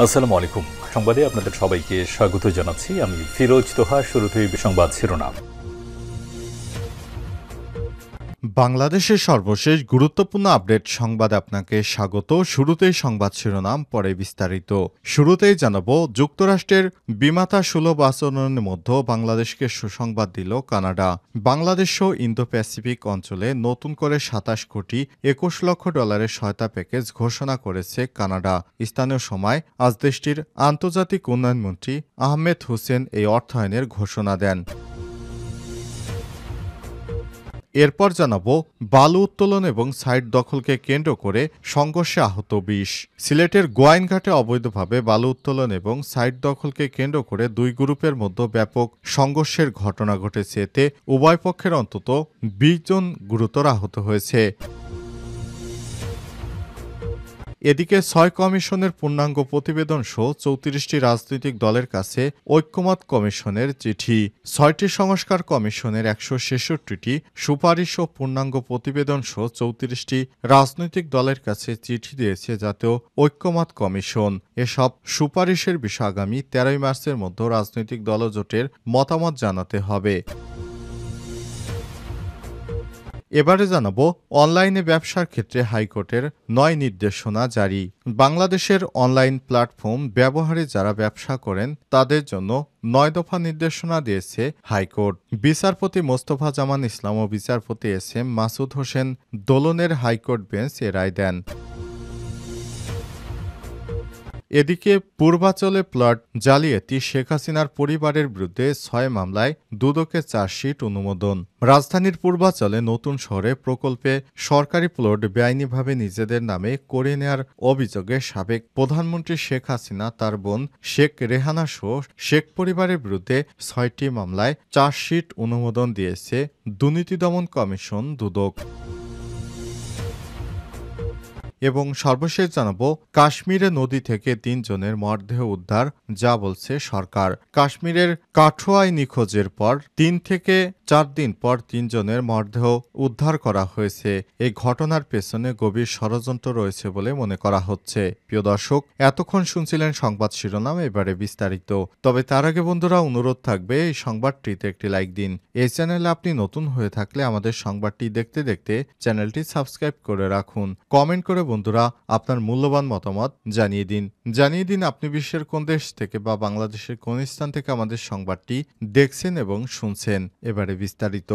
আসসালামু আলাইকুম। সংবাদে আপনাদের সবাইকে স্বাগত জানাচ্ছি। আমি ফিরোজ তোহা। শুরুতেই সংবাদ শিরোনাম। বাংলাদেশের সর্বশেষ গুরুত্বপূর্ণ আপডেট সংবাদে আপনাকে স্বাগত। শুরুতেই সংবাদ শিরোনাম, পরে বিস্তারিত। শুরুতেই জানাবো, যুক্তরাষ্ট্রের বিমাতা সুলভ আচরণের মধ্যে বাংলাদেশকে সুসংবাদ দিল কানাডা। বাংলাদেশসহ ইন্দো প্যাসিফিক অঞ্চলে নতুন করে ২৭ কোটি ২১ লক্ষ ডলারের সহায়তা প্যাকেজ ঘোষণা করেছে কানাডা। স্থানীয় সময় আজ দেশটির আন্তর্জাতিক উন্নয়ন মন্ত্রী আহমেদ হোসেন এই অর্থায়নের ঘোষণা দেন। এরপর জানাবো, বালু উত্তোলন এবং সাইট দখলকে কেন্দ্র করে সংঘর্ষে আহত ২০। সিলেটের গোয়াইনঘাটে অবৈধভাবে বালু উত্তোলন এবং সাইট দখলকে কেন্দ্র করে দুই গ্রুপের মধ্যে ব্যাপক সংঘর্ষের ঘটনা ঘটেছে। এতে উভয় পক্ষের অন্তত ২০ জন গুরুতর আহত হয়েছে। এদিকে ৬ কমিশনের পূর্ণাঙ্গ প্রতিবেদন সহ ৩৪টি রাজনৈতিক দলের কাছে ঐক্যমত কমিশনের চিঠি। ৬টি সংস্কার কমিশনের ১৬৬টি সুপারিশ ও পূর্ণাঙ্গ প্রতিবেদন সহ ৩৪টি রাজনৈতিক দলের কাছে চিঠি দিয়েছে জাতীয় ঐক্যমত কমিশন। এসব সুপারিশের বিষয়ে আগামী ১৩ মার্চের মধ্যে রাজনৈতিক দলজোটের মতামত জানাতে হবে। এবারে জানাবো, অনলাইনে ব্যবসার ক্ষেত্রে হাইকোর্টের ৯ নির্দেশনা জারি। বাংলাদেশের অনলাইন প্ল্যাটফর্ম ব্যবহারে যারা ব্যবসা করেন তাদের জন্য ৯ দফা নির্দেশনা দিয়েছে হাইকোর্ট। বিচারপতি মোস্তফা জামান ইসলাম ও বিচারপতি এস.এম. মাসুদ হোসেন দোলনের হাইকোর্ট বেঞ্চ এ রায় দেন। এদিকে পূর্বাচলে প্লট জালিয়াতি, শেখ হাসিনার পরিবারের বিরুদ্ধে ৬ মামলায় দুদকের চার্জশিট অনুমোদন। রাজধানীর পূর্বাচলে নতুন শহরে প্রকল্পে সরকারি প্লট বেআইনিভাবে নিজেদের নামে করে নেয়ার অভিযোগে সাবেক প্রধানমন্ত্রী শেখ হাসিনা, তার বোন শেখ রেহানা সহ শেখ পরিবারের বিরুদ্ধে ৬টি মামলায় চার্জশিট অনুমোদন দিয়েছে দুর্নীতি দমন কমিশন দুদক। এবং সর্বশেষ জানাবো, কাশ্মীরে নদী থেকে ৩ জনের মরদেহ উদ্ধার, যা বলছে সরকার। কাশ্মীরের কাঠুয়ায় নিখোঁজের পর ৩ থেকে ৪ দিন পর ৩ জনের মরদেহ উদ্ধার করা হয়েছে। এই ঘটনার পেছনে গভীর ষড়যন্ত্র রয়েছে বলে মনে করা হচ্ছে। প্রিয় দর্শক, এতক্ষণ শুনছিলেন সংবাদ শিরোনাম, এবারে বিস্তারিত। তবে তার আগে বন্ধুরা, অনুরোধ থাকবে এই সংবাদটিতে একটি লাইক দিন। এই চ্যানেলে আপনি নতুন হয়ে থাকলে আমাদের সংবাদটি দেখতে দেখতে চ্যানেলটি সাবস্ক্রাইব করে রাখুন। কমেন্ট করে বন্ধুরা আপনার মূল্যবান মতামত জানিয়ে দিন আপনি বিশ্বের কোন দেশ থেকে বা বাংলাদেশের কোন স্থান থেকে আমাদের সংবাদটি দেখছেন এবং শুনছেন। এবারে বিস্তারিত।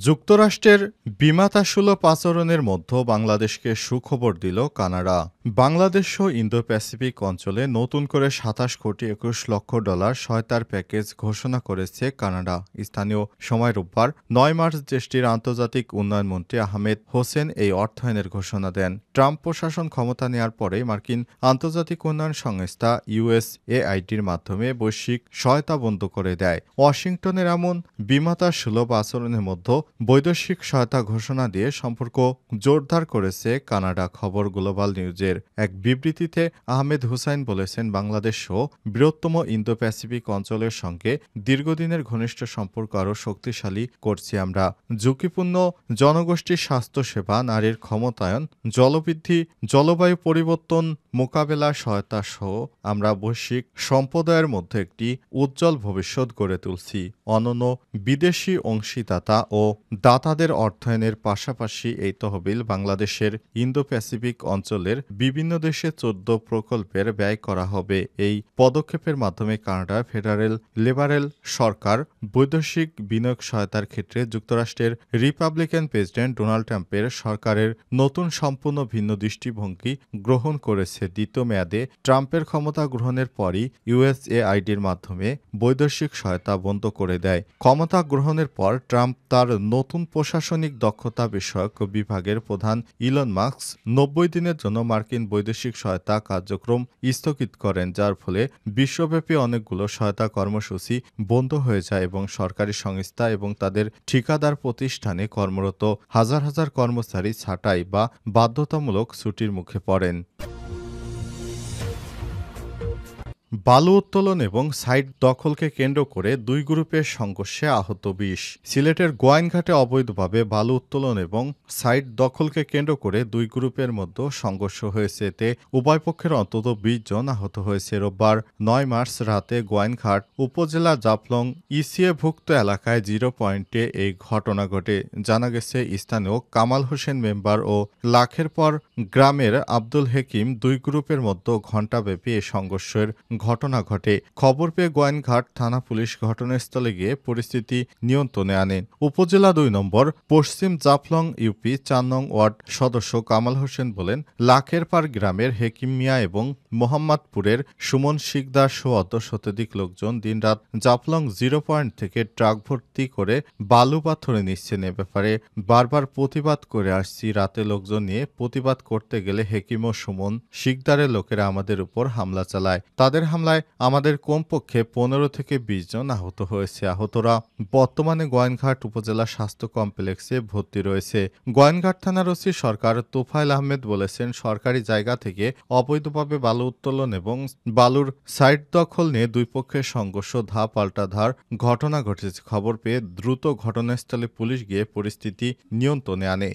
যুক্তরাষ্ট্রের বিমাতা সুলভ আচরণের মধ্যে বাংলাদেশকে সুখবর দিল কানাডা। বাংলাদেশ ও ইন্দো প্যাসিফিক অঞ্চলে নতুন করে ২৭ কোটি ২১ লক্ষ ডলার সহায়তার প্যাকেজ ঘোষণা করেছে কানাডা। স্থানীয় সময় রোববার ৯ মার্চ দেশটির আন্তর্জাতিক উন্নয়ন মন্ত্রী আহমেদ হোসেন এই অর্থায়নের ঘোষণা দেন। ট্রাম্প প্রশাসন ক্ষমতা নেয়ার পরে মার্কিন আন্তর্জাতিক উন্নয়ন সংস্থা USAIDর মাধ্যমে বৈশ্বিক সহায়তা বন্ধ করে দেয়। ওয়াশিংটনের এমন বিমাতা সুলভ আচরণের মধ্যে বৈদেশিক সহায়তা ঘোষণা দিয়ে সম্পর্ক জোরদার করেছে কানাডা। খবর গ্লোবাল নিউজের এক বিবৃতিতে আহমেদ হুসাইন বলেছেন, বাংলাদেশ সহ বৃহত্তম ইন্দো প্যাসিফিক অঞ্চলের সঙ্গে দীর্ঘদিনের ঘনিষ্ঠ সম্পর্ক আরও শক্তিশালী করছি আমরা। ঝুঁকিপূর্ণ জনগোষ্ঠীর স্বাস্থ্যসেবা, নারীর ক্ষমতায়ন, জলবৃদ্ধি, জলবায়ু পরিবর্তন মোকাবেলা সহায়তা সহ আমরা বৈশ্বিক সম্প্রদায়ের মধ্যে একটি উজ্জ্বল ভবিষ্যৎ গড়ে তুলছি। অনন্য বিদেশি অংশীদাতা ও দাতাদের অর্থায়নের পাশাপাশি এই তহবিল বাংলাদেশের ইন্দো প্যাসিফিক অঞ্চলের বিভিন্ন দেশে ১৪ প্রকল্পের ব্যয় করা হবে। এই পদক্ষেপের মাধ্যমে কানাডা ফেডারেল লিবারেল সরকার বৈদেশিক বিনিয়োগ সহায়তার ক্ষেত্রে যুক্তরাষ্ট্রের রিপাবলিকান প্রেসিডেন্ট ডোনাল্ড ট্রাম্পের সরকারের নতুন সম্পূর্ণ ভিন্ন দৃষ্টিভঙ্গি গ্রহণ করেছে। দ্বিতীয় মেয়াদে ট্রাম্পের ক্ষমতা গ্রহণের পরই USAIDর মাধ্যমে বৈদেশিক সহায়তা বন্ধ করে দেয়। ক্ষমতা গ্রহণের পর ট্রাম্প তার নতুন প্রশাসনিক দক্ষতা বিষয়ক বিভাগের প্রধান ইলন মাস্ক ৯০ দিনের জন্য মার্কিন বৈদেশিক সহায়তা কার্যক্রম স্থগিত করেন, যার ফলে বিশ্বব্যাপী অনেকগুলো সহায়তা কর্মসূচি বন্ধ হয়ে যায় এবং সরকারি সংস্থা এবং তাদের ঠিকাদার প্রতিষ্ঠানে কর্মরত হাজার হাজার কর্মচারী ছাঁটাই বা বাধ্যতামূলক ছুটির মুখে পড়েন। বালু উত্তোলন এবং সাইট দখলকে কেন্দ্র করে দুই গ্রুপের সংঘর্ষে আহত ২০। সিলেটের গোয়াইনঘাটে অবৈধভাবে বালু উত্তোলন এবং সাইট দখলকে কেন্দ্র করে দুই গ্রুপের মধ্যে সংঘর্ষ হয়েছে। এতে উভয় পক্ষের অন্তত ২০ জন আহত হয়েছে। রোববার ৯ মার্চ রাতে গোয়াইনঘাট উপজেলা জাফলং ইসিএভুক্ত এলাকায় জিরো পয়েন্টে এই ঘটনা ঘটে। জানা গেছে, স্থানীয় কামাল হোসেন মেম্বার ও লাখের পর গ্রামের আব্দুল হেকিম দুই গ্রুপের মধ্যে ঘণ্টাব্যাপী এই সংঘর্ষের ঘটনা ঘটে। খবর পেয়ে গোয়াইনঘাট থানা পুলিশ ঘটনাস্থলে গিয়ে পরিস্থিতি নিয়ন্ত্রণে আনে। উপজেলা ২ নম্বর পশ্চিম জাফলং ইউপি ৪ নং ওয়ার্ড সদস্য কামাল হোসেন বলেন, লাখের পার গ্রামের হেকিম মিয়া এবং মোহাম্মদপুরের সুমন শিকদার সহ শতাধিক লোকজন দিনরাত জাফলং জিরো পয়েন্ট থেকে ট্রাক ভর্তি করে বালু পাথরে নিচ্ছেন। এ ব্যাপারে বারবার প্রতিবাদ করে আসছি। রাতে লোকজন নিয়ে প্রতিবাদ করতে গেলে হেকিম ও সুমন শিকদারের লোকেরা আমাদের উপর হামলা চালায়। তাদের হামলায় আমাদের কমপক্ষে ১৫ থেকে ২০ জন আহত হয়েছে। আহতরা বর্তমানে গোয়াইনঘাট উপজেলা স্বাস্থ্য কমপ্লেক্সে ভর্তি রয়েছে। গোয়াইনঘাট থানার ওসি সরকার তোফায়েল আহমেদ বলেছেন, সরকারি জায়গা থেকে অবৈধভাবে বালু উত্তোলন এবং বালুর সাইট দখল নিয়ে দুই পক্ষের সংঘর্ষ ধাপ পাল্টা ধার ঘটনা ঘটেছে। খবর পেয়ে দ্রুত ঘটনাস্থলে পুলিশ গিয়ে পরিস্থিতি নিয়ন্ত্রণে আনে।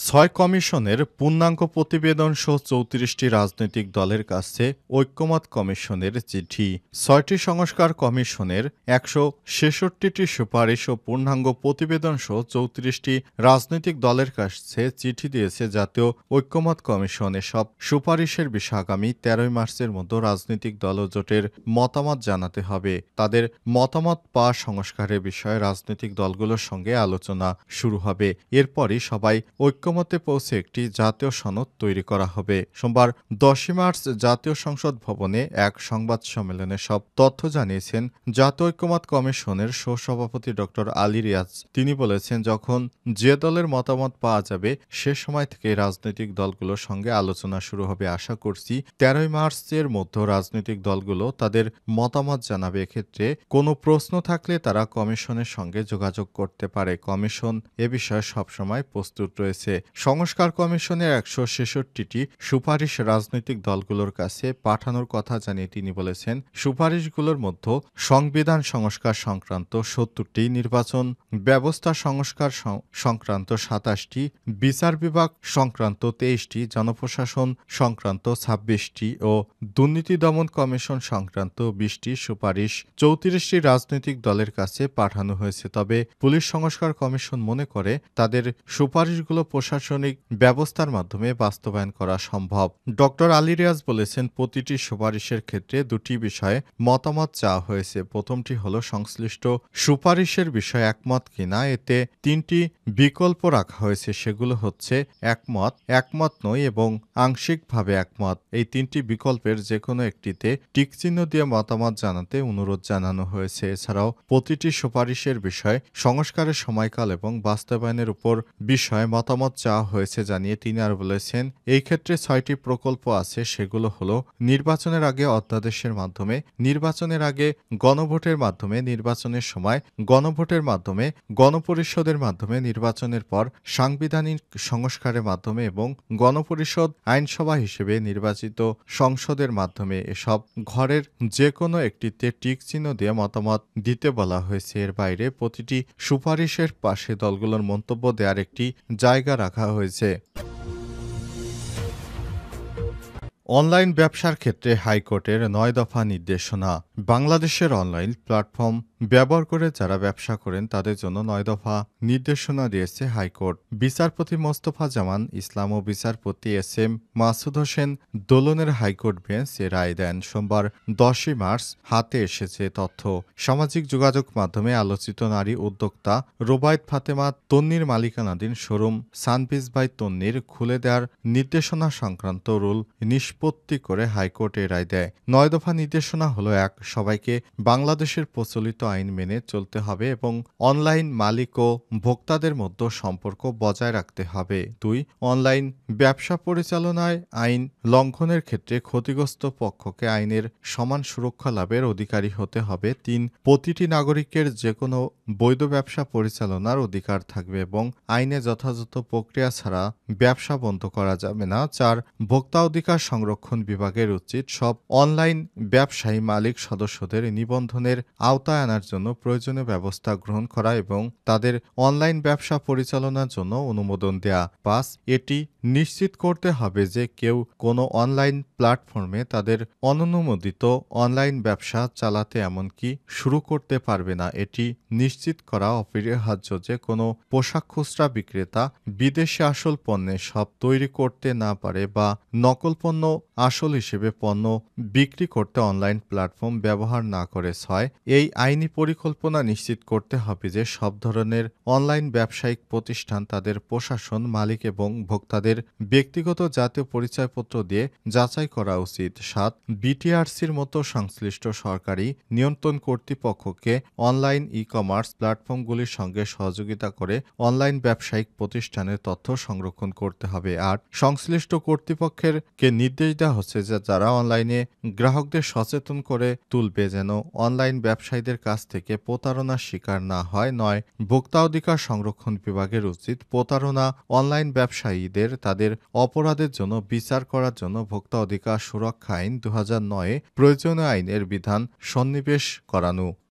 ৬ কমিশনের পূর্ণাঙ্গ প্রতিবেদন সহ ৩৪টি রাজনৈতিক দলের কাছে ঐক্যমত কমিশনের চিঠি। ৬টি সংস্কার কমিশনের ১৬৬টি সুপারিশ ও পূর্ণাঙ্গ প্রতিবেদন সহ ৩৪টি রাজনৈতিক দলের কাছে চিঠি দিয়েছে জাতীয় ঐক্যমত কমিশন। এসব সুপারিশের বিষয়ে আগামী ১৩ মার্চের মধ্যে রাজনৈতিক দল ও জোটের মতামত জানাতে হবে। তাদের মতামত পাওয়া সংস্কারের বিষয়ে রাজনৈতিক দলগুলোর সঙ্গে আলোচনা শুরু হবে। এরপরই সবাই ঐক্যমতে পৌঁছে একটি জাতীয় সনদ তৈরি করা হবে। সোমবার ১০ মার্চ জাতীয় সংসদ ভবনে এক সংবাদ সম্মেলনে সব তথ্য জানিয়েছেন জাতীয় ঐক্যমত কমিশনের সহসভাপতি ড. আলী রিয়াজ। তিনি বলেছেন, যখন যে দলের মতামত পাওয়া যাবে সে সময় থেকে রাজনৈতিক দলগুলোর সঙ্গে আলোচনা শুরু হবে। আশা করছি ১৩ মার্চের মধ্যে রাজনৈতিক দলগুলো তাদের মতামত জানাবে। এক্ষেত্রে কোনো প্রশ্ন থাকলে তারা কমিশনের সঙ্গে যোগাযোগ করতে পারে। কমিশন এ বিষয়ে সবসময় প্রস্তুত রয়েছে। সংস্কার কমিশনের ১৬৬টি সুপারিশ রাজনৈতিক দলগুলোর কাছে পাঠানোর কথা জানিয়ে তিনি বলেছেন, সুপারিশগুলোর মধ্যে সংবিধান সংস্কার সংক্রান্ত ৭০টি, নির্বাচন ব্যবস্থা সংস্কার সংক্রান্ত ২৭টি, বিচার বিভাগ সংক্রান্ত ২৩টি, জনপ্রশাসন সংক্রান্ত ২৬টি ও দুর্নীতি দমন কমিশন সংক্রান্ত ২০টি সুপারিশ ৩৪টি রাজনৈতিক দলের কাছে পাঠানো হয়েছে। তবে পুলিশ সংস্কার কমিশন মনে করে তাদের সুপারিশগুলো প্রশাসনিক ব্যবস্থার মাধ্যমে বাস্তবায়ন করা সম্ভব। ড. আলী রিয়াজ বলেছেন, প্রতিটি সুপারিশের ক্ষেত্রে দুটি বিষয়ে মতামত চাওয়া হয়েছে। প্রথমটি হলো সংশ্লিষ্ট সুপারিশের বিষয়ে একমত কিনা। এতে ৩টি বিকল্প রাখা হয়েছে। সেগুলো হচ্ছে একমত, একমত নই এবং আংশিকভাবে একমত। এই ৩টি বিকল্পের যে কোনো একটিতে টিকচিহ্ন দিয়ে মতামত জানাতে অনুরোধ জানানো হয়েছে। এছাড়াও প্রতিটি সুপারিশের বিষয়ে সংস্কারের সময়কাল এবং বাস্তবায়নের উপর বিষয়ে মতামত চাওয়া হয়েছে জানিয়ে তিনি আর বলেছেন, এই ক্ষেত্রে ৬টি প্রকল্প আছে। সেগুলো হলো নির্বাচনের আগে অধ্যাদেশের মাধ্যমে, নির্বাচনের আগে গণভোটের মাধ্যমে, নির্বাচনের সময় গণভোটের মাধ্যমে, গণপরিষদের মাধ্যমে, নির্বাচনের পর সাংবিধানিক সংস্কারের মাধ্যমে এবং গণপরিষদ আইনসভা হিসেবে নির্বাচিত সংসদের মাধ্যমে। এসব ঘরের যে কোনো একটিতে টিক চিহ্ন দিয়ে মতামত দিতে বলা হয়েছে। এর বাইরে প্রতিটি সুপারিশের পাশে দলগুলোর মন্তব্য দেওয়ার একটি জায়গা রাখা হয়েছে। অনলাইন ব্যবসার ক্ষেত্রে হাইকোর্টের ৯ দফা নির্দেশনা। বাংলাদেশের অনলাইন প্ল্যাটফর্ম ব্যবহার করে যারা ব্যবসা করেন তাদের জন্য ৯ দফা নির্দেশনা দিয়েছে হাইকোর্ট। বিচারপতি মোস্তফা জামান ইসলাম ও বিচারপতি এস.এম. মাসুদ হোসেন দোলনের হাইকোর্ট বেঞ্চ এ রায় দেন। সোমবার ১০ মার্চ হাতে এসেছে তথ্য। সামাজিক যোগাযোগ মাধ্যমে আলোচিত নারী উদ্যোক্তা রোবায়েত ফাতেমা তন্নির মালিকানাধীন শোরুম সানবিজ বাই তন্নির খুলে দেওয়ার নির্দেশনা সংক্রান্ত রুল নিষ্পত্তি করে হাইকোর্ট এ রায় দেয়। ৯ দফা নির্দেশনা হলো: ১. সবাইকে বাংলাদেশের প্রচলিত আইন মেনে চলতে হবে এবং অনলাইন মালিক ও ভোক্তাদের মধ্যে সম্পর্ক বজায় রাখতে হবে। ২. অনলাইন ব্যবসা পরিচালনায় আইন লঙ্ঘনের ক্ষেত্রে ক্ষতিগ্রস্ত পক্ষকে আইনের সমান সুরক্ষা লাভের অধিকারী হতে হবে। ৩. প্রতিটি নাগরিকের যেকোনো বৈধ ব্যবসা পরিচালনার অধিকার থাকবে এবং আইনে যথাযথ প্রক্রিয়া ছাড়া ব্যবসা বন্ধ করা যাবে না। ৪. ভোক্তা অধিকার সংরক্ষণ সংরক্ষণ বিভাগের উচিত সব অনলাইন ব্যবসায়ী মালিক সদস্যদের নিবন্ধনের আওতায় আনার জন্য প্রয়োজনীয় ব্যবস্থা গ্রহণ করা এবং তাদের অনলাইন ব্যবসা পরিচালনার জন্য অনুমোদন দেয়া। ৫. এটি নিশ্চিত করতে হবে যে কেউ কোনো অনলাইন প্ল্যাটফর্মে তাদের অননুমোদিত অনলাইন ব্যবসা চালাতে এমনকি শুরু করতে পারবে না। এটি নিশ্চিত করা অপরিহার্য যে কোনো পোশাক খুচরা বিক্রেতা বিদেশে আসল পণ্যের সব তৈরি করতে না পারে বা নকল পণ্য আসল হিসেবে পণ্য বিক্রি করতে অনলাইন প্ল্যাটফর্ম ব্যবহার না করে। ৬. এই আইনি পরিকল্পনা নিশ্চিত করতে হবে যে সব ধরনের অনলাইন ব্যবসায়িক প্রতিষ্ঠান তাদের প্রশাসন মালিক এবং ভোক্তাদের ব্যক্তিগত জাতীয় পরিচয়পত্র দিয়ে যাচাই করা উচিত। ৭. বিটিআরসির মতো সংশ্লিষ্ট সরকারি নিয়ন্ত্রণ কর্তৃপক্ষকে অনলাইন ই-কমার্স প্ল্যাটফর্মগুলির সঙ্গে সহযোগিতা করে অনলাইন ব্যবসায়িক প্রতিষ্ঠানের তথ্য সংরক্ষণ করতে হবে। ৮. সংশ্লিষ্ট কর্তৃপক্ষের কে নির্দেশ দেওয়া হচ্ছে যে যারা অনলাইনে গ্রাহকদের সচেতন করে তুলবে যেন অনলাইন ব্যবসায়ীদের কাছ থেকে প্রতারণার শিকার না হয়। ৯. ভোক্তা অধিকার সংরক্ষণ বিভাগের উচিত প্রতারণা অনলাইন ব্যবসায়ীদের তাদের অপরাধের জন্য বিচার করার জন্য ভোক্তা অধিকার সুরক্ষা আইন ২০০৯ প্রয়োজনীয় আইনের বিধান সন্নিবেশ করানো।